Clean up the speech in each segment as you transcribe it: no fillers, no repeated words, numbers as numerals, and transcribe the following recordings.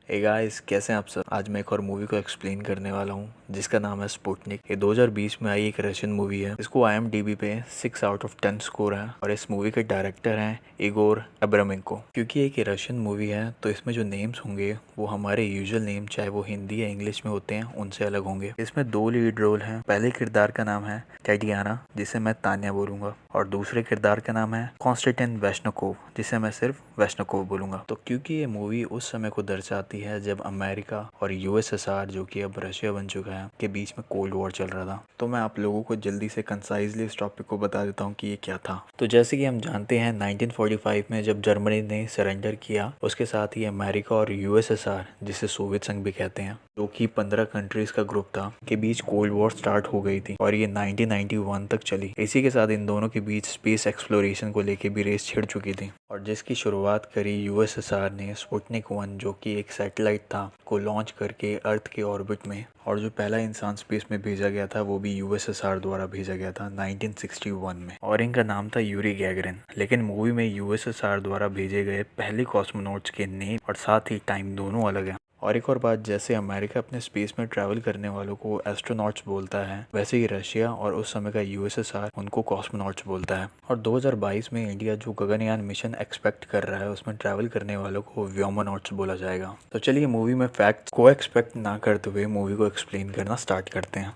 Hey guys, कैसे हैं आप सब। आज मैं एक और मूवी को एक्सप्लेन करने वाला हूँ जिसका नाम है स्पुतनिक। ये 2020 में आई एक रशियन मूवी है। इसको IMDb पे 6 आउट ऑफ 10 स्कोर है और इस मूवी के डायरेक्टर हैं इगोर अब्रामेंको। क्योंकि एक रशियन मूवी है तो इसमें जो नेम्स होंगे वो हमारे यूजुअल नेम, चाहे वो हिंदी या इंग्लिश में होते हैं, उनसे अलग होंगे। इसमें 2 लीड रोल हैं। पहले किरदार का नाम है टैटियाना, जिसे मैं तान्या बोलूंगा, और दूसरे किरदार का नाम है कॉन्स्टेंटिन वेशनकोव, जिसे मैं सिर्फ वेशनकोव बोलूंगा। तो क्योंकि ये मूवी उस समय को दर्शाती है जब अमेरिका और USSR, जो कि अब रशिया बन चुका है, के बीच में कोल्ड वॉर चल रहा था। तो मैं आप लोगों को जल्दी से कंसाइजली इस टॉपिक को बता देता हूँ कि ये क्या था। तो जैसे कि हम जानते हैं 1945 में जब जर्मनी ने सरेंडर किया, उसके साथ ही अमेरिका और USSR, जिसे सोवियत संघ भी कहते हैं, जो कि 15 कंट्रीज का ग्रुप था, के बीच कोल्ड वॉर स्टार्ट हो गई थी और ये 1991 तक चली। इसी के साथ इन दोनों के बीच स्पेस एक्सप्लोरेशन को लेके भी रेस छिड़ चुकी थी और जिसकी शुरुआत करी USSR ने स्पुतनिक 1, जो कि एक सैटेलाइट था, को लॉन्च करके अर्थ के ऑर्बिट में। और जो पहला इंसान स्पेस में भेजा गया था वो भी USSR द्वारा भेजा गया था 1961 में, और इनका नाम था यूरी गैगरिन। लेकिन मूवी में USSR द्वारा भेजे गए पहले कॉस्मोनॉट्स के नेम और साथ ही टाइम दोनों अलग हैं। और एक और बात, जैसे अमेरिका अपने स्पेस में ट्रैवल करने वालों को एस्ट्रोनॉट्स बोलता है, वैसे ही रशिया और उस समय का USSR उनको कॉस्मोनॉट्स बोलता है। और 2022 में इंडिया जो गगनयान मिशन एक्सपेक्ट कर रहा है, उसमें ट्रैवल करने वालों को व्योमोनॉट्स बोला जाएगा। तो चलिए मूवी में फैक्ट्स को एक्सपेक्ट ना करते हुए मूवी को एक्सप्लेन करना स्टार्ट करते हैं।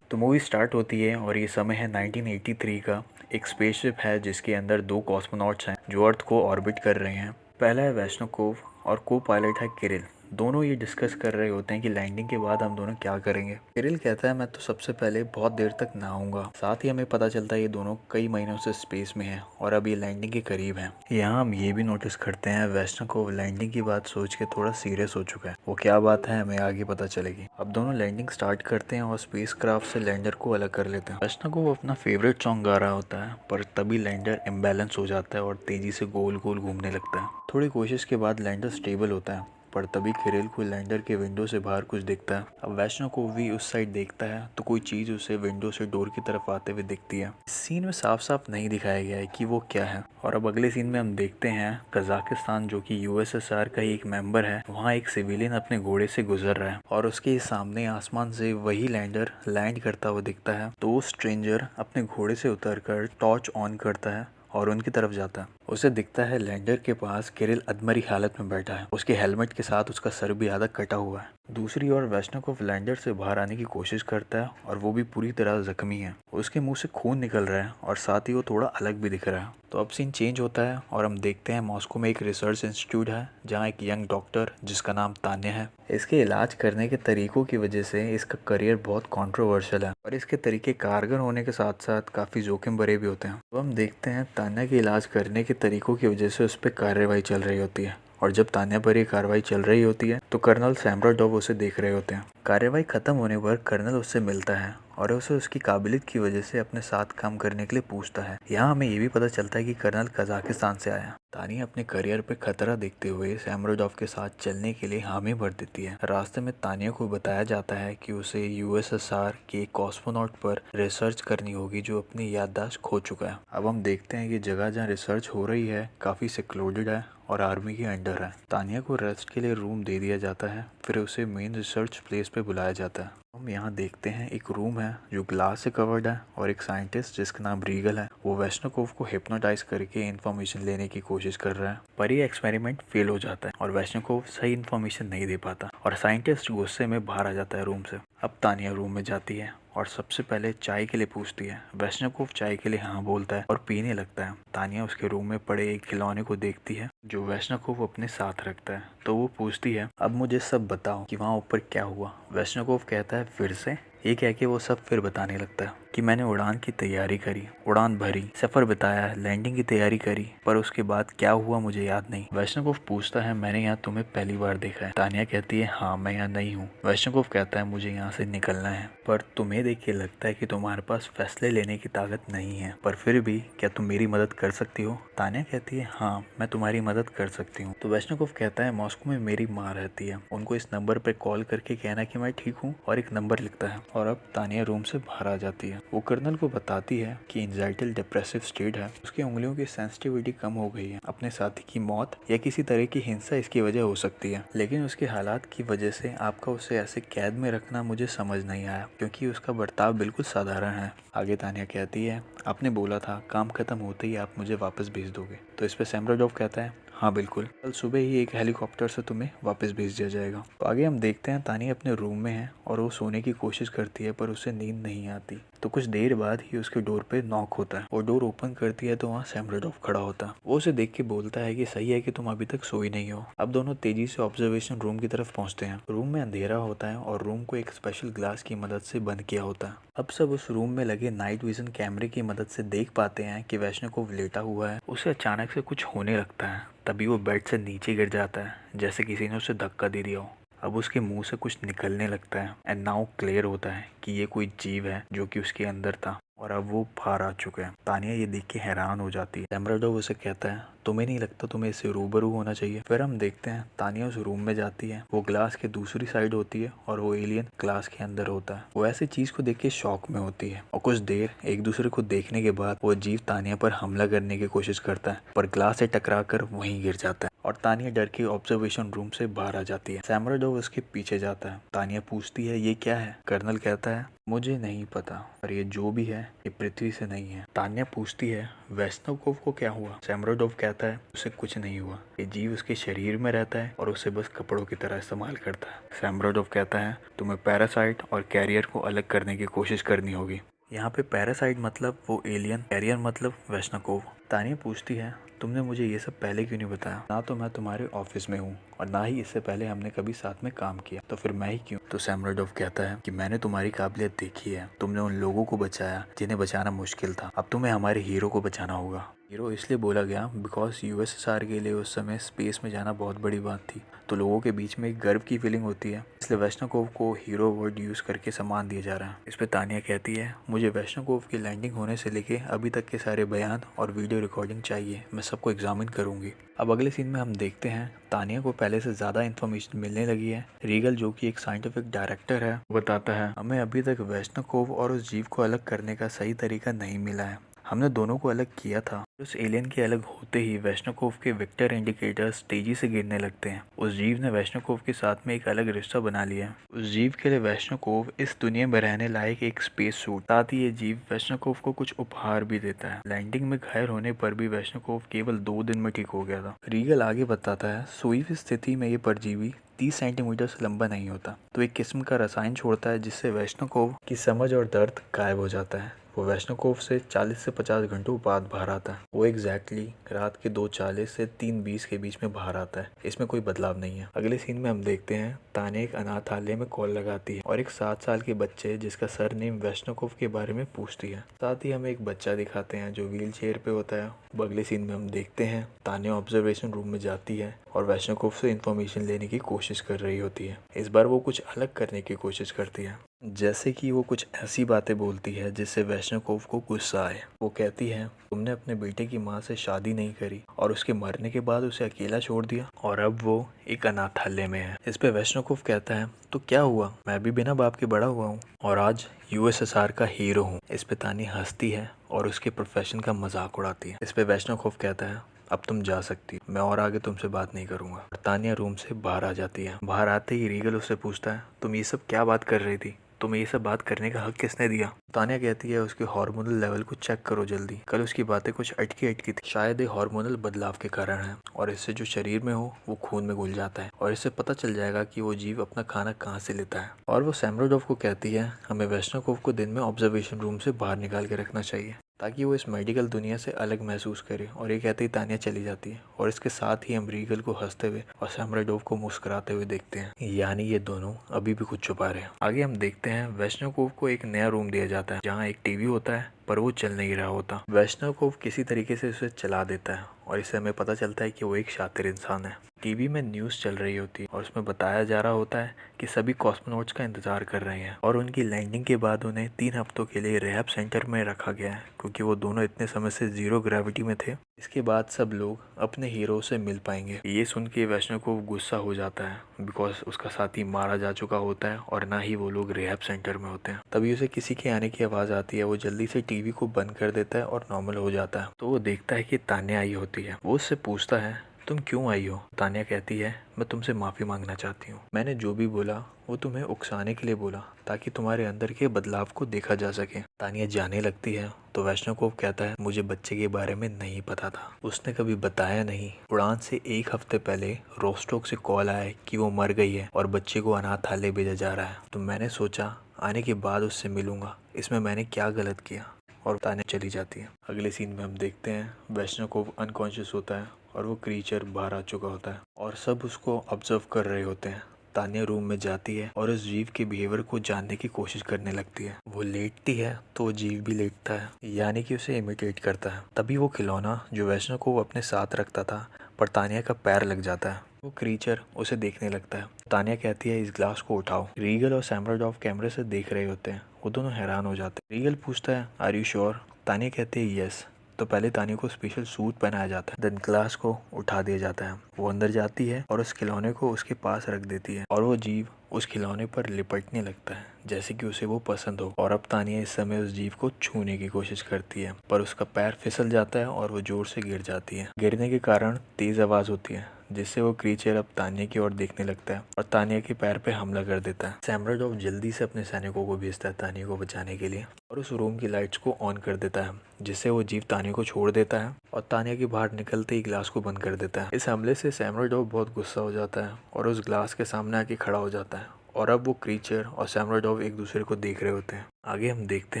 तो मूवी स्टार्ट होती है और ये समय है 1983 का। एक स्पेसशिप है जिसके अंदर 2 कॉस्मोनॉट्स हैं जो अर्थ को ऑर्बिट कर रहे हैं। पहला है वेशनकोव और को पायलट है किरिल। दोनों ये डिस्कस कर रहे होते हैं कि लैंडिंग के बाद हम दोनों क्या करेंगे। किरिल कहता है मैं तो सबसे पहले बहुत देर तक नहाऊंगा। साथ ही हमें पता चलता है ये दोनों कई महीनों से स्पेस में हैं और अब ये लैंडिंग के करीब हैं। यहाँ हम ये भी नोटिस करते हैं वेशनकोव लैंडिंग की बात सोच के थोड़ा सीरियस हो चुका है। वो क्या बात है हमें आगे पता चलेगी। अब दोनों लैंडिंग स्टार्ट करते हैं और स्पेस क्राफ्ट से लैंडर को अलग कर लेते हैं। वेशनकोव अपना फेवरेट सॉन्ग गा रहा होता है, पर तभी लैंडर इम्बैलेंस हो जाता है और तेजी से गोल गोल घूमने लगता है। थोड़ी कोशिश के बाद लैंडर स्टेबल होता है, पर तभी किरिल को लैंडर के विंडो से बाहर कुछ दिखता है। अब वेशनकोव भी उस साइड देखता है तो कोई चीज उसे विंडो से डोर की तरफ आते हुए दिखती है। इस सीन में साफ साफ नहीं दिखाया गया है कि वो क्या है। और अब अगले सीन में हम देखते हैं कजाकिस्तान, जो कि USSR का ही एक मेंबर है, वहाँ एक सिविलियन अपने घोड़े से गुजर रहा है और उसके सामने आसमान से वही लैंडर लैंड करता हुआ दिखता है। तो वो स्ट्रेंजर अपने घोड़े से उतरकर टॉर्च ऑन करता है और उनकी तरफ जाता है। उसे दिखता है लैंडर के पास किरिल अधमरी हालत में बैठा है। उसके हेलमेट के साथ उसका सर भी आधा कटा हुआ है। दूसरी ओर वेशनकोव लैंडर से बाहर आने की कोशिश करता है और वो भी पूरी तरह जख्मी है। उसके मुंह से खून निकल रहा है और साथ ही वो थोड़ा अलग भी दिख रहा है। तो अब सीन चेंज होता है और हम देखते हैं मॉस्को में एक रिसर्च इंस्टीट्यूट है जहाँ एक यंग डॉक्टर, जिसका नाम तान्या है, इसके इलाज करने के तरीकों की वजह से इसका करियर बहुत कंट्रोवर्शियल है और इसके तरीके कारगर होने के साथ साथ काफ़ी जोखिम भरे भी होते हैं। तो हम देखते हैं तान्या के इलाज करने के तरीकों की वजह से उस पर कार्रवाई चल रही होती है और जब तान्या पर ये कार्रवाई चल रही होती है तो कर्नल सैम्ब्राडोव उसे देख रहे होते हैं। कार्रवाई खत्म होने पर कर्नल उससे मिलता है और उसे उसकी काबिलियत की वजह से अपने साथ काम करने के लिए पूछता है। यहाँ हमें ये भी पता चलता है कि कर्नल कजाकिस्तान से आया। तान्या अपने करियर पे खतरा देखते हुए सैम्ब्राडोव के साथ चलने के लिए हामी भर देती है। रास्ते में तान्या को बताया जाता है कि उसे USSR के कॉस्मोनॉट पर रिसर्च करनी होगी जो अपनी याददाश्त खो चुका है। अब हम देखते हैं कि जगह जहाँ रिसर्च हो रही है काफ़ी सिक्योर्ड है और आर्मी के अंडर है। तान्या को रेस्ट के लिए रूम दे दिया जाता है, फिर उसे मेन रिसर्च प्लेस पे बुलाया जाता है। हम यहाँ देखते हैं एक रूम है जो ग्लास से कवर्ड है और एक साइंटिस्ट जिसका नाम रीगल है, वो वेशनकोव को हिप्नोटाइज करके इन्फॉर्मेशन लेने की कोशिश कर रहा है। पर ये एक्सपेरिमेंट फेल हो जाता है और वेशनकोव सही इन्फॉर्मेशन नहीं दे पाता और साइंटिस्ट गुस्से में बाहर आ जाता है रूम से। अब तान्या रूम में जाती है और सबसे पहले चाय के लिए पूछती है। वेशनकोव चाय के लिए हाँ बोलता है और पीने लगता है। तान्या उसके रूम में पड़े एक खिलौने को देखती है जो वेशनकोव अपने साथ रखता है, तो वो पूछती है अब मुझे सब बताओ कि वहाँ ऊपर क्या हुआ। वेशनकोव कहता है फिर से। ये कह के वो सब फिर बताने लगता है कि मैंने उड़ान की तैयारी करी, उड़ान भरी, सफर बिताया, लैंडिंग की तैयारी करी, पर उसके बाद क्या हुआ मुझे याद नहीं। वेशनकोव पूछता है मैंने यहाँ तुम्हें पहली बार देखा है। तान्या कहती है हाँ मैं यहाँ नहीं हूँ। वेशनकोव कहता है मुझे यहाँ से निकलना है, पर तुम्हें देख के लगता है कि तुम्हारे पास फैसले लेने की ताकत नहीं है, पर फिर भी क्या तुम मेरी मदद कर सकती हो। तान्या कहती है हाँ मैं तुम्हारी मदद कर सकती हूँ। तो वेशनकोव कहता है मॉस्को में मेरी माँ रहती है, उनको इस नंबर पर कॉल करके कहना कि मैं ठीक हूँ, और एक नंबर लिखता है। और अब तान्या रूम से बाहर आ जाती है। वो कर्नल को बताती है कि एंजाइटल डिप्रेसिव स्टेट है, उसकी उंगलियों की सेंसिटिविटी कम हो गई है, अपने साथी की मौत या किसी तरह की हिंसा इसकी वजह हो सकती है, लेकिन उसके हालात की वजह से आपका उसे ऐसे कैद में रखना मुझे समझ नहीं आया क्योंकि उसका बर्ताव बिल्कुल साधारण है। आगे तानिया कहती है, आपने बोला था काम खत्म होते ही आप मुझे वापस भेज दोगे। तो इस पर सैमराडोफ कहता है, हाँ बिल्कुल, कल सुबह ही एक हेलीकॉप्टर से तुम्हें वापस भेज दिया जाएगा। तो आगे हम देखते हैं तानिया अपने रूम में है और वो सोने की कोशिश करती है पर उसे नींद नहीं आती। तो कुछ देर बाद ही उसके डोर पे नॉक होता है और डोर ओपन करती है तो वहाँ सैमराडोफ खड़ा होता है। वो उसे देख के बोलता है कि सही है कि तुम अभी तक सोई नहीं हो। अब दोनों तेजी से ऑब्जर्वेशन रूम की तरफ पहुंचते हैं। रूम में अंधेरा होता है और रूम को एक स्पेशल ग्लास की मदद से बंद किया होता है। अब सब उस रूम में लगे नाइट विजन कैमरे की मदद से देख पाते हैं कि वैष्णव लेटा हुआ है। उसे अचानक से कुछ होने लगता है, तभी वो बेड से नीचे गिर जाता है जैसे किसी ने उसे धक्का दे दिया हो। अब उसके मुंह से कुछ निकलने लगता है एंड नाउ क्लियर होता है कि ये कोई जीव है जो कि उसके अंदर था और अब वो बाहर आ चुका है। तानिया ये देख के हैरान हो जाती है। सैमराडोफ उसे कहता है, तुम्हें नहीं लगता तुम्हें इससे रूबरू होना चाहिए? फिर हम देखते हैं तानिया उस रूम में जाती है। वो ग्लास के दूसरी साइड होती है और वो एलियन ग्लास के अंदर होता है। वो ऐसी चीज को देख के शॉक में होती है और कुछ देर एक दूसरे को देखने के बाद वो जीव तानिया पर हमला करने की कोशिश करता है पर ग्लास से टकरा कर वहीं गिर जाता है और तानिया डर के ऑब्जर्वेशन रूम से बाहर आ जाती है। सैमराडोफ उसके पीछे जाता है। तानिया पूछती है, ये क्या है? कर्नल कहता है, मुझे नहीं पता, पर ये जो भी है ये पृथ्वी से नहीं है। तानिया पूछती है, वैष्णव को क्या हुआ? सैमराडोफ कहता है, उसे कुछ नहीं हुआ, ये जीव उसके शरीर में रहता है और उसे बस कपड़ों की तरह इस्तेमाल करता है। सैमराडोफ कहता है, तुम्हें पैरासाइट और कैरियर को अलग करने की कोशिश करनी होगी। यहाँ पे पैरासाइट मतलब वो एलियन, कैरियर मतलब वैष्णव। तानिया पूछती है, तुमने मुझे ये सब पहले क्यों नहीं बताया? ना तो मैं तुम्हारे ऑफिस में हूँ और ना ही इससे पहले हमने कभी साथ में काम किया, तो फिर मैं ही क्यों? तो सैमराडोफ कहता है कि मैंने तुम्हारी काबिलियत देखी है, तुमने उन लोगों को बचाया जिन्हें बचाना मुश्किल था, अब तुम्हें हमारे हीरो को बचाना होगा। हीरो इसलिए बोला गया बिकॉज यूएसएसआर के लिए उस समय स्पेस में जाना बहुत बड़ी बात थी, तो लोगों के बीच में एक गर्व की फीलिंग होती है, इसलिए वैष्णव को हीरो वर्ड यूज करके सम्मान दिया जा रहा है। इस पे तानिया कहती है, मुझे वैष्णव की लैंडिंग होने से लेके अभी तक के सारे बयान और वीडियो रिकॉर्डिंग चाहिए, मैं सबको एग्जामिन करूंगी। अब अगले सीन में हम देखते हैं तानिया को पहले से ज़्यादा इन्फॉर्मेशन मिलने लगी है। रीगल जो कि एक साइंटिफिक डायरेक्टर है बताता है, हमें अभी तक वैष्णव और उस जीव को अलग करने का सही तरीका नहीं मिला है, हमने दोनों को अलग किया था। उस एलियन के अलग होते ही वैष्णव के विक्टर इंडिकेटर्स तेजी से गिरने लगते हैं। उस जीव ने वैष्णव के साथ में एक अलग रिश्ता बना लिया है। उस जीव के लिए वैष्णव इस दुनिया में रहने लायक एक स्पेस सूट, साथ ही ये जीव वैष्णव को कुछ उपहार भी देता है। लैंडिंग में घायल होने पर भी वैष्णव केवल 2 दिन में ठीक हो गया था। रीगल आगे बताता है, सोई हुई स्थिति में ये परजीवी 30 सेंटीमीटर से लंबा नहीं होता, तो एक किस्म का रसायन छोड़ता है जिससे वैष्णव की समझ और दर्द गायब हो जाता है। वो वैष्णव से 40 से 50 घंटों बाद बाहर आता है। वो एग्जैक्टली रात के 2:40 से 3:20 के बीच में बाहर आता है, इसमें कोई बदलाव नहीं है। अगले सीन में हम देखते हैं तानिया एक अनाथालय में कॉल लगाती है और एक 7 साल के बच्चे जिसका सरनेम वैष्णव के बारे में पूछती है। साथ ही हमें एक बच्चा दिखाते हैं जो व्हील चेयर पे होता है। अगले सीन में हम देखते हैं तानिया ऑब्जर्वेशन रूम में जाती है और वैष्णव से इंफॉर्मेशन लेने की कोशिश कर रही होती है। इस बार वो कुछ अलग करने की कोशिश करती है, जैसे कि वो कुछ ऐसी बातें बोलती है जिससे वैष्णव को गुस्सा आए। वो कहती है, तुमने अपने बेटे की माँ से शादी नहीं करी और उसके मरने के बाद उसे अकेला छोड़ दिया और अब वो एक अनाथालय में है। इस पे वैष्णव कहता है, तो क्या हुआ, मैं भी बिना बाप के बड़ा हुआ हूँ और आज यूएसएसआर का हीरो हूँ। इस पे तानिया हंसती है और उसके प्रोफेशन का मजाक उड़ाती है। इस पे वैष्णव कहता है, अब तुम जा सकती हो, मैं और आगे तुमसे बात नहीं करूंगा। तानिया रूम से बाहर आ जाती है। बाहर आते ही रीगल उससे पूछता है, तुम ये सब क्या बात कर रही थी, तुम्हें ये सब बात करने का हक किसने दिया? तानिया कहती है, उसके हार्मोनल लेवल को चेक करो जल्दी, कल उसकी बातें कुछ अटकी थी, शायद ये हार्मोनल बदलाव के कारण है और इससे जो शरीर में हो वो खून में घुल जाता है और इससे पता चल जाएगा कि वो जीव अपना खाना कहाँ से लेता है। और वो सैमराडोफ को कहती है, हमें वैष्णव को दिन में ऑब्जर्वेशन रूम से बाहर निकाल के रखना चाहिए ताकि वो इस मेडिकल दुनिया से अलग महसूस करे। और ये कहते ही तानिया चली जाती है और इसके साथ ही हम रीगल को हंसते हुए और सैमराडोफ को मुस्कुराते हुए देखते हैं, यानी ये दोनों अभी भी कुछ छुपा रहे हैं। आगे हम देखते हैं वैष्णव को एक नया रूम दिया जाता है जहाँ एक टीवी होता है पर वो चल नहीं रहा होता। वैष्णव किसी तरीके से उसे चला देता है और इससे हमें पता चलता है कि वो एक शातिर इंसान है। टीवी में न्यूज़ चल रही होती है और उसमें बताया जा रहा होता है कि सभी कॉस्मोनॉट्स का इंतजार कर रहे हैं और उनकी लैंडिंग के बाद उन्हें 3 हफ्तों के लिए रिहैब सेंटर में रखा गया है क्योंकि वो दोनों इतने समय से 0 ग्रेविटी में थे। इसके बाद सब लोग अपने हीरो से मिल पाएंगे। ये सुन के वैष्णव को गुस्सा हो जाता है। बिकॉज उसका साथी मारा जा चुका होता है और ना ही वो लोग रिहैब सेंटर में होते हैं। तभी उसे किसी के आने की आवाज़ आती है। वो जल्दी से टीवी को बंद कर देता है और नॉर्मल हो जाता है। तो वो देखता है कि तान्या आई होती है। वो उससे पूछता है तुम क्यों आई हो। तान्या कहती है मैं तुमसे माफ़ी मांगना चाहती हूँ। मैंने जो भी बोला वो तुम्हें उकसाने के लिए बोला ताकि तुम्हारे अंदर के बदलाव को देखा जा सके। तान्या जाने लगती है तो वैष्णव कहता है मुझे बच्चे के बारे में नहीं पता था, उसने कभी बताया नहीं। उड़ान से 1 हफ्ते पहले रोस्टोक से कॉल आया कि वो मर गई है और बच्चे को अनाथालय भेजा जा रहा है। तो मैंने सोचा आने के बाद उससे मिलूंगा, इसमें मैंने क्या गलत किया। और तान्या चली जाती है। अगले सीन में हम देखते हैं वैष्णव अनकॉन्शियस होता है और वो क्रीचर बाहर आ चुका होता है और सब उसको ऑब्जर्व कर रहे होते हैं। तान्या रूम में जाती है और उस जीव के बिहेवियर को जानने की कोशिश करने लगती है। वो लेटती है तो वो जीव भी लेटता है, यानी कि उसे इमिटेट करता है। तभी वो खिलौना जो वैष्णव को वो अपने साथ रखता था पर तान्या का पैर लग जाता है। वो क्रीचर उसे देखने लगता है। तान्या कहती है इस ग्लास को उठाओ। रीगल और सैमराडॉफ कैमरे से देख रहे होते हैं। वो दोनों हैरान हो जाते हैं। रीगल पूछता है आर यू श्योर। तान्या कहती है यस। तो पहले तान्या को स्पेशल सूट पहनाया जाता है, देन ग्लास को उठा दिया जाता है। वो अंदर जाती है और उस खिलौने को उसके पास रख देती है और वो जीव उस खिलौने पर लिपटने लगता है जैसे कि उसे वो पसंद हो। और अब तान्या इस समय उस जीव को छूने की कोशिश करती है पर उसका पैर फिसल जाता है और वो जोर से गिर जाती है। गिरने के कारण तेज आवाज होती है जिससे वो क्रीचर अब तान्या की ओर देखने लगता है और तान्या के पैर पे हमला कर देता है। सैमराडॉफ जल्दी से अपने सैनिकों को भेजता है तान्या को बचाने के लिए और उस रूम की लाइट्स को ऑन कर देता है जिससे वो जीव तान्या को छोड़ देता है और तान्या के बाहर निकलते ही ग्लास को बंद कर देता है। इस हमले से सैमराडॉफ बहुत गुस्सा हो जाता है और उस ग्लास के सामने आके खड़ा हो जाता है और अब वो क्रीचर और सैमराडॉफ एक दूसरे को देख रहे होते हैं। आगे हम देखते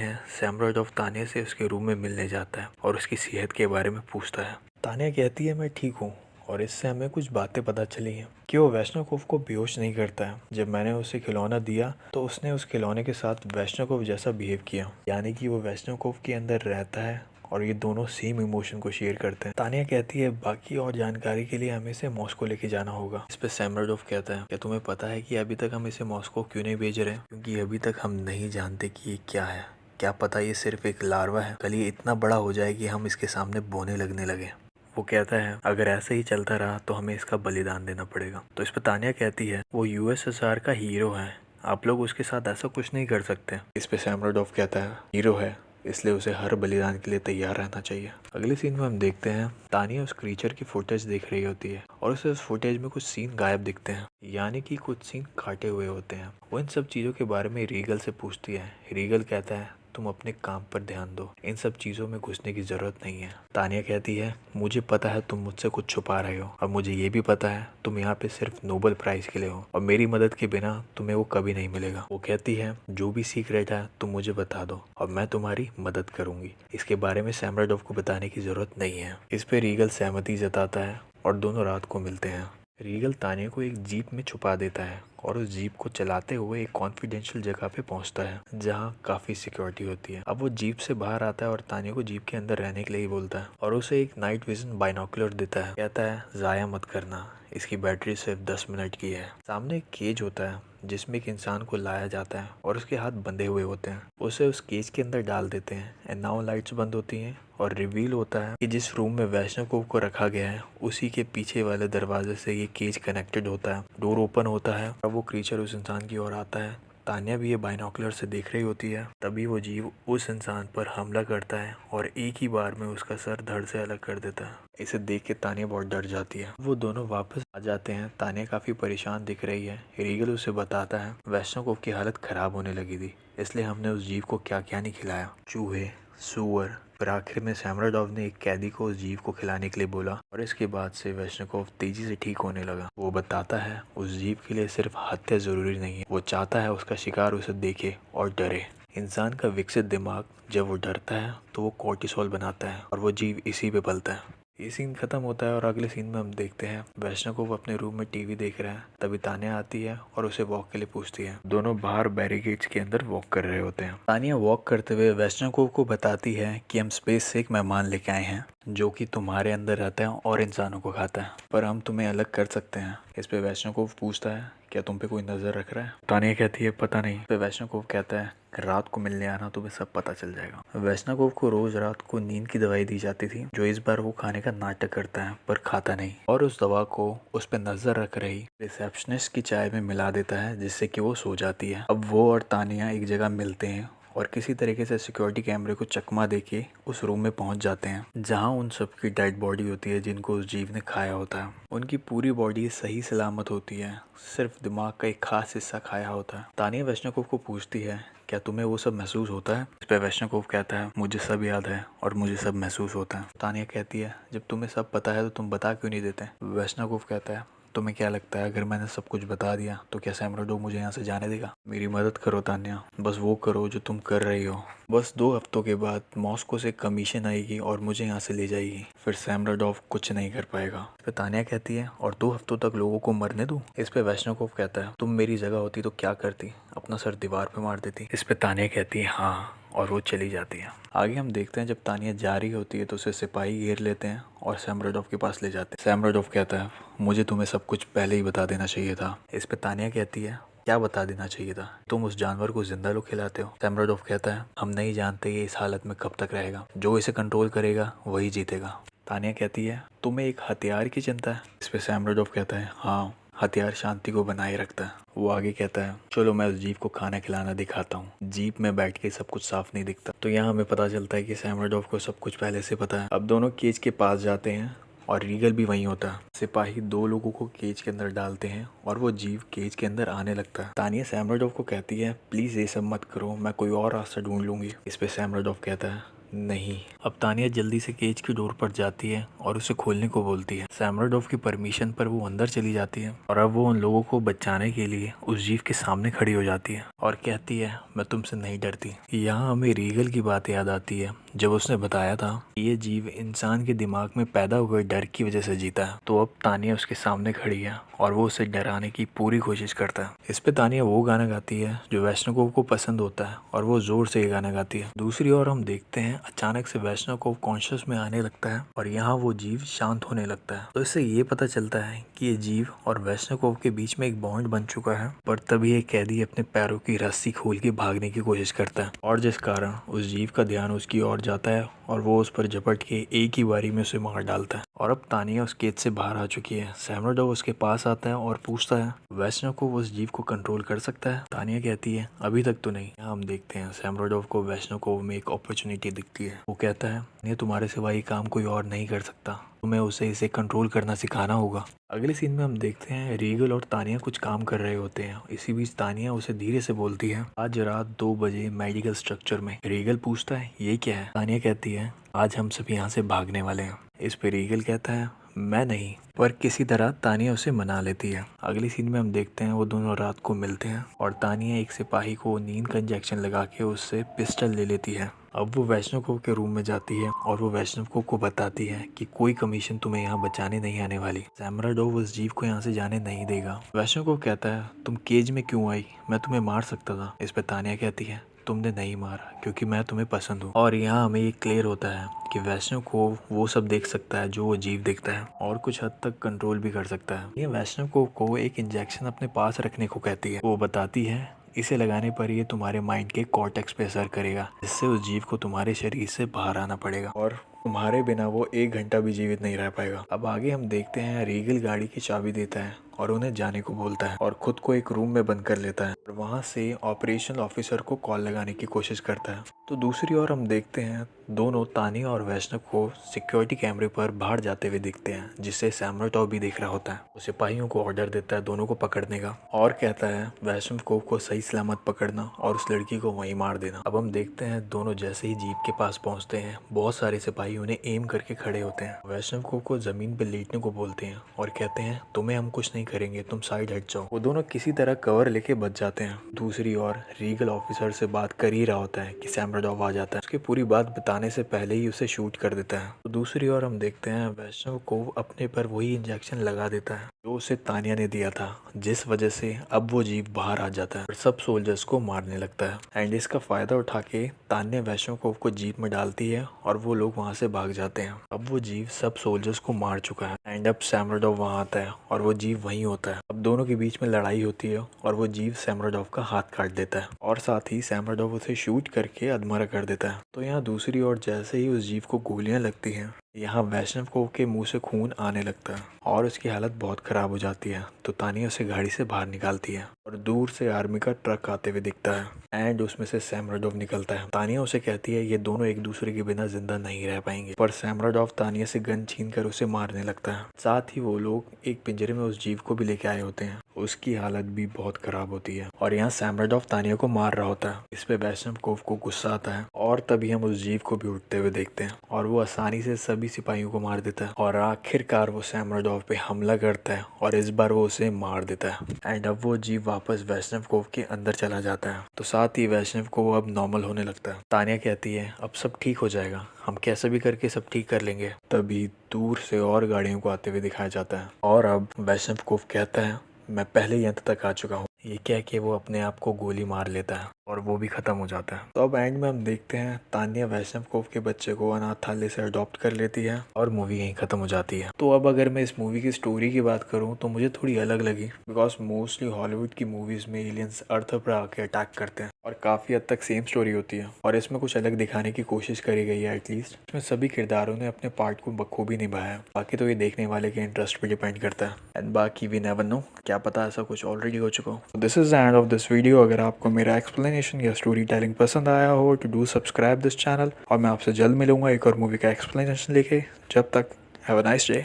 हैं सैमराडॉफ तान्या से उसके रूम में मिलने जाता है और उसकी सेहत के बारे में पूछता है। तान्या कहती है मैं ठीक हूँ और इससे हमें कुछ बातें पता चली हैं कि वो वैष्णव को बेहोश नहीं करता है। जब मैंने उसे खिलौना दिया तो उसने उस खिलौने के साथ वैष्णव जैसा बिहेव किया, यानी कि वो वैष्णव के अंदर रहता है और ये दोनों सेम इमोशन को शेयर करते हैं। तान्या कहती है बाकी और जानकारी के लिए हमें इसे मॉस्को लेके जाना होगा। इस पे सैमराडॉफ कहता है क्या तुम्हें पता है कि अभी तक हम इसे मॉस्को क्यों नहीं भेज रहे? क्योंकि अभी तक हम नहीं जानते कि ये क्या है। क्या पता ये सिर्फ एक लार्वा है, कल ये इतना बड़ा हो जाए कि हम इसके सामने बोने लगने लगे। वो कहता है अगर ऐसे ही चलता रहा तो हमें इसका बलिदान देना पड़ेगा। तो इस पर तान्या कहती है वो यूएसएसआर का हीरो है, आप लोग उसके साथ ऐसा कुछ नहीं कर सकते। इस पे सैमराडॉफ कहता है हीरो है इसलिए उसे हर बलिदान के लिए तैयार रहना चाहिए। अगले सीन में हम देखते हैं तान्या उस क्रीचर की फुटेज देख रही होती है और उसे उस फुटेज में कुछ सीन गायब दिखते हैं, यानी कि कुछ सीन काटे हुए होते हैं। वो इन सब चीज़ों के बारे में रीगल से पूछती है। रीगल कहता है तुम अपने काम पर ध्यान दो, इन सब चीज़ों में घुसने की ज़रूरत नहीं है। तान्या कहती है मुझे पता है तुम मुझसे कुछ छुपा रहे हो और मुझे ये भी पता है तुम यहाँ पे सिर्फ नोबेल प्राइज़ के लिए हो और मेरी मदद के बिना तुम्हें वो कभी नहीं मिलेगा। वो कहती है जो भी सीक्रेट है तुम मुझे बता दो और मैं तुम्हारी मदद करूंगी। इसके बारे में सैमराडॉफ को बताने की ज़रूरत नहीं है। इस पे रीगल सहमति जताता है और दोनों रात को मिलते हैं। रीगल तान्या को एक जीप में छुपा देता है और उस जीप को चलाते हुए एक कॉन्फिडेंशियल जगह पे पहुंचता है जहां काफ़ी सिक्योरिटी होती है। अब वो जीप से बाहर आता है और तान्या को जीप के अंदर रहने के लिए ही बोलता है और उसे एक नाइट विजन बाइनोकुलर देता है। कहता है ज़ाया मत करना, इसकी बैटरी सिर्फ 10 मिनट की है। सामने एक केज होता है जिसमें एक इंसान को लाया जाता है और उसके हाथ बंधे हुए होते हैं। उसे उस केज के अंदर डाल देते हैं एंड नाउ लाइट्स बंद होती हैं और रिवील होता है कि जिस रूम में वैष्णव को रखा गया है उसी के पीछे वाले दरवाजे से ये केज कनेक्टेड होता है। डोर ओपन होता है और वो क्रीचर उस इंसान की ओर आता है। तान्या भी ये बाइनोकुलर से देख रही होती है। तभी वो जीव उस इंसान पर हमला करता है और एक ही बार में उसका सर धड़ से अलग कर देता है। इसे देख के तान्या बहुत डर जाती है। वो दोनों वापस आ जाते हैं। तान्या काफ़ी परेशान दिख रही है। रीगल उसे बताता है वैष्णव की हालत खराब होने लगी थी इसलिए हमने उस जीव को क्या क्या नहीं खिलाया, चूहे, सुअर। फिर आखिर में सैमराडॉफ ने एक कैदी को उस जीव को खिलाने के लिए बोला और इसके बाद से वैष्णव तेजी से ठीक होने लगा। वो बताता है उस जीव के लिए सिर्फ हत्या जरूरी नहीं है, वो चाहता है उसका शिकार उसे देखे और डरे। इंसान का विकसित दिमाग जब वो डरता है तो वो कोर्टिसोल बनाता है और वो जीव इसी पे पलता है। ये सीन खत्म होता है और अगले सीन में हम देखते हैं वैष्णव को अपने रूम में टीवी देख रहा है। तभी तान्या आती है और उसे वॉक के लिए पूछती है। दोनों बाहर बैरिकेड्स के अंदर वॉक कर रहे होते हैं। तान्या वॉक करते हुए वैष्णव को बताती है कि हम स्पेस से एक मेहमान लेके आए हैं जो कि तुम्हारे अंदर रहता है और इंसानों को खाता है, पर हम तुम्हें अलग कर सकते हैं। इस पे वैष्णव पूछता है क्या तुम पे कोई नजर रख रहा है? तान्या कहती है पता नहीं। पे वैष्णव कहता है रात को मिलने आना, तुम्हें सब पता चल जाएगा। वैष्णकोव को रोज रात को नींद की दवाई दी जाती थी, जो इस बार वो खाने का नाटक करता है पर खाता नहीं, और उस दवा को उस पर नजर रख रही रिसेप्शनिस्ट की चाय में मिला देता है, जिससे कि वो सो जाती है। अब वो और तानिया एक जगह मिलते हैं और किसी तरीके से सिक्योरिटी कैमरे को चकमा देके उस रूम में पहुंच जाते हैं, जहां उन सब की डेड बॉडी होती है जिनको उस जीव ने खाया होता है। उनकी पूरी बॉडी सही सलामत होती है, सिर्फ दिमाग का एक खास हिस्सा खाया होता है। तानिया वैष्णकोव को पूछती है, क्या तुम्हें वो सब महसूस होता है? इस पे वैष्णकोव कहता है, मुझे सब याद है और मुझे सब महसूस होता है। तानिया कहती है, जब तुम्हें सब पता है तो तुम बता क्यों नहीं देते? वैष्णकोव कहता है, तुम्हें क्या लगता है अगर मैंने सब कुछ बता दिया तो क्या सैमराडोव मुझे यहाँ से जाने देगा? मेरी मदद करो तान्या, बस वो करो जो तुम कर रही हो। बस 2 हफ्तों के बाद मॉस्को से कमीशन आएगी और मुझे यहाँ से ले जाएगी, फिर सैमराडोव कुछ नहीं कर पाएगा। इस पे तान्या कहती है, और 2 हफ्तों तक लोगों को मरने दूँ? इस पे वैष्णकोव कहता है, तुम मेरी जगह होती तो क्या करती? अपना सर दीवार पे मार देती। इस पे तान्या कहती है, हाँ, और वो चली जाती है। आगे हम देखते हैं जब तानिया जा रही होती है तो उसे सिपाही घेर लेते हैं और सैमराडोव के पास ले जाते हैं। सैमराडोव कहता है, मुझे तुम्हें सब कुछ पहले ही बता देना चाहिए था। इस पे तानिया कहती है, क्या बता देना चाहिए था? तुम उस जानवर को जिंदा लोग खिलाते हो। सैमराडोव कहता है, हम नहीं जानते ये इस हालत में कब तक रहेगा, जो इसे कंट्रोल करेगा वही जीतेगा। तानिया कहती है, तुम्हें एक हथियार की चिंता है? इस पे सैमराडोव कहता है, हाँ, हथियार शांति को बनाए रखता है। वो आगे कहता है, चलो मैं उस जीव को खाना खिलाना दिखाता हूँ। जीप में बैठ के सब कुछ साफ नहीं दिखता। तो यहाँ हमें पता चलता है कि सैमराडोव को सब कुछ पहले से पता है। अब दोनों केज के पास जाते हैं और रीगल भी वहीं होता है। सिपाही 2 लोगों को केज के अंदर डालते हैं और वो जीव केज के अंदर आने लगता है। तानिया सैमराडोव को कहती है, प्लीज ये सब मत करो, मैं कोई और रास्ता ढूंढ लूंगी। इस पे सैमराडोव कहता है, नहीं। अब तानिया जल्दी से केज की डोर पर जाती है और उसे खोलने को बोलती है। सैमराडोव की परमिशन पर वो अंदर चली जाती है और अब वो उन लोगों को बचाने के लिए उस जीव के सामने खड़ी हो जाती है और कहती है, मैं तुमसे नहीं डरती। यहाँ हमें रीगल की बात याद आती है, जब उसने बताया था कि ये जीव इंसान के दिमाग में पैदा हुए डर की वजह से जीता है। तो अब तानिया उसके सामने खड़ी है और वो उसे डराने की पूरी कोशिश करता है। इस पे तानिया वो गाना गाती है जो वैष्णकोव को पसंद होता है और वो जोर से ये गाना गाती है। दूसरी ओर हम देखते हैं अचानक से वैष्णकोव कॉन्शियस में आने लगता है और यहाँ वो जीव शांत होने लगता है। तो इससे ये पता चलता है कि ये जीव और वैष्णकोव के बीच में एक बॉन्ड बन चुका है। पर तभी एक कैदी अपने पैरों की रस्सी खोल के भागने की कोशिश करता है और जिस कारण उस जीव का ध्यान उसकी ओर जाता है और वो उस पर झपट के एक ही बारी में उसे मार डालता है। और अब तानिया उस केज से बाहर आ चुकी है। सैमराडोव उसके पास आता है और पूछता है, वैष्णकोव उस जीव को कंट्रोल कर सकता है? तानिया कहती है, अभी तक तो नहीं। यहाँ हम देखते हैं सैमराडोव को वैष्णकोव में एक अपॉर्चुनिटी दिखती है। वो कहता है, ये तुम्हारे सिवा ये काम कोई और नहीं कर सकता, तुम्हें उसे इसे कंट्रोल करना सिखाना होगा। अगले सीन में हम देखते हैं रीगल और तानिया कुछ काम कर रहे होते हैं। इसी बीच तानिया उसे धीरे से बोलती है, आज रात 2 बजे मेडिकल स्ट्रक्चर में। रीगल पूछता है, ये क्या है? तानिया कहती है, आज हम सब यहाँ से भागने वाले हैं। इस पे रीगल कहता है, मैं नहीं। पर किसी तरह तानिया उसे मना लेती है। अगली सीन में हम देखते हैं वो दोनों रात को मिलते हैं और तानिया एक सिपाही को नींद का इंजेक्शन लगा के उससे पिस्टल ले लेती है। अब वो वैष्णकोव के रूम में जाती है और वो वैष्णकोव को बताती है कि कोई कमीशन तुम्हें यहाँ बचाने नहीं आने वाली। सैमराडोव उस जीव को यहाँ से जाने नहीं देगा। वैष्णकोव कहता है, तुम केज में क्यों आई? मैं तुम्हें मार सकता था। इस पर तानिया कहती है, तुमने नहीं मारा क्योंकि मैं तुम्हें पसंद हूँ। और यहाँ हमें ये क्लियर होता है कि वैष्णकोव वो सब देख सकता है जो वो जीव देखता है और कुछ हद तक कंट्रोल भी कर सकता है। ये वैष्णकोव को एक इंजेक्शन अपने पास रखने को कहती है। वो बताती है, इसे लगाने पर ये तुम्हारे माइंड के कॉर्टेक्स पे असर करेगा, जिससे उस जीव को तुम्हारे शरीर से बाहर आना पड़ेगा और तुम्हारे बिना वो 1 घंटा भी जीवित नहीं रह पाएगा। अब आगे हम देखते हैं रीगल गाड़ी की चाबी देता है और उन्हें जाने को बोलता है और खुद को एक रूम में बंद कर लेता है और वहाँ से ऑपरेशनल ऑफिसर को कॉल लगाने की कोशिश करता है। तो दूसरी ओर हम देखते हैं दोनों तानिया और वैष्णव को सिक्योरिटी कैमरे पर बाहर जाते हुए दिखते हैं, जिससे सैमराडोव भी देख रहा होता है। वो सिपाहियों को ऑर्डर देता है दोनों को पकड़ने का और कहता है वैष्णव को सही सलामत पकड़ना और उस लड़की को वहीं मार देना। अब हम देखते हैं दोनों जैसे ही जीप के पास पहुंचते हैं, बहुत सारे सिपाही उन्हें एम करके खड़े होते हैं। वैष्णव को ज़मीन पर लेटने को बोलते हैं और कहते हैं तुम्हें हम कुछ नहीं करेंगे, तुम साइड हट जाओ। वो दोनों किसी तरह कवर लेके बच जाते हैं। दूसरी ओर रीगल ऑफिसर से बात कर ही रहा होता है कि सैमराडोव आ जाता है। उसकी पूरी बात बताने से पहले ही उसे शूट कर देता है। तो दूसरी ओर हम देखते हैं वैष्णव को अपने पर वही इंजेक्शन लगा देता है जो उसे तानिया ने दिया था, जिस वजह से अब वो जीव बाहर आ जाता है और सब सोल्जर्स को मारने लगता है। एंड इसका फायदा उठा के तानिया वैष्णव को जीप में डालती है और वो लोग वहाँ से भाग जाते हैं। अब वो जीव सब सोल्जर्स को मार चुका है एंड अब सैमराडोव वहाँ आता है और वो जीव वहीं नहीं होता है। अब दोनों के बीच में लड़ाई होती है और वो जीव सैमराडॉफ का हाथ काट देता है और साथ ही सैमराडॉफ उसे शूट करके अधमरा कर देता है। तो यहाँ दूसरी ओर जैसे ही उस जीव को गोलियां लगती हैं, यहाँ वैष्णव के मुंह से खून आने लगता है और उसकी हालत बहुत ख़राब हो जाती है। तो तानिया उसे गाड़ी से बाहर निकालती है और दूर से आर्मी का ट्रक आते हुए दिखता है एंड उसमें से सैमराडॉफ निकलता है। तानिया उसे कहती है ये दोनों एक दूसरे के बिना जिंदा नहीं रह पाएंगे, पर सैमराडॉफ तानिया से गन छीन कर उसे मारने लगता है। साथ ही वो लोग एक पिंजरे में उस जीव को भी लेके आए होते हैं, उसकी हालत भी बहुत खराब होती है और यहाँ सैमराडॉफ तानिया को मार रहा होता है। इस पे वैष्णव को गुस्सा आता है और तभी हम उस जीव को भी उठते हुए देखते हैं और वो आसानी से सभी सिपाहियों को मार देता है और आखिरकार वो सैमराडॉफ पे हमला करता है और इस बार वो उसे मार देता है एंड अब वो जीव वापस वैष्णव के अंदर चला जाता है। तो साथ ही वैष्णव को अब नॉर्मल होने लगता है। तानिया कहती है अब सब ठीक हो जाएगा, हम कैसे भी करके सब ठीक कर लेंगे। तभी दूर से और गाड़ियों को आते हुए दिखाया जाता है और अब वैष्णव कहता है मैं पहले ही अंत तक आ चुका हूँ। ये कह के वो अपने आप को गोली मार लेता है और वो भी खत्म हो जाता है। तो अब एंड में हम देखते हैं तानिया वैष्णव के बच्चे को अनाथालय से अडॉप्ट कर लेती है और मूवी यहीं खत्म हो जाती है। तो अब अगर मैं इस मूवी की स्टोरी की बात करूँ तो मुझे थोड़ी अलग लगी, बिकॉज मोस्टली हॉलीवुड की मूवीज में एलियंस अर्थ पर आके अटैक करते हैं और काफ़ी हद तक सेम स्टोरी होती है और इसमें कुछ अलग दिखाने की कोशिश करी गई है। एटलीस्ट इसमें सभी किरदारों ने अपने पार्ट को बखूबी निभाया है। बाकी तो ये देखने वाले के इंटरेस्ट पे डिपेंड करता है एंड बाकी वी नेवर नो, क्या पता ऐसा कुछ ऑलरेडी हो चुका हो। This is the end of this video. अगर आपको मेरा एक्सप्लेनेशन या स्टोरी टेलिंग पसंद आया हो तो डू सब्सक्राइब दिस चैनल और मैं आपसे जल्द मिलूंगा एक और मूवी का एक्सप्लेनेशन लेके। जब तक हैव अ नाइस डे।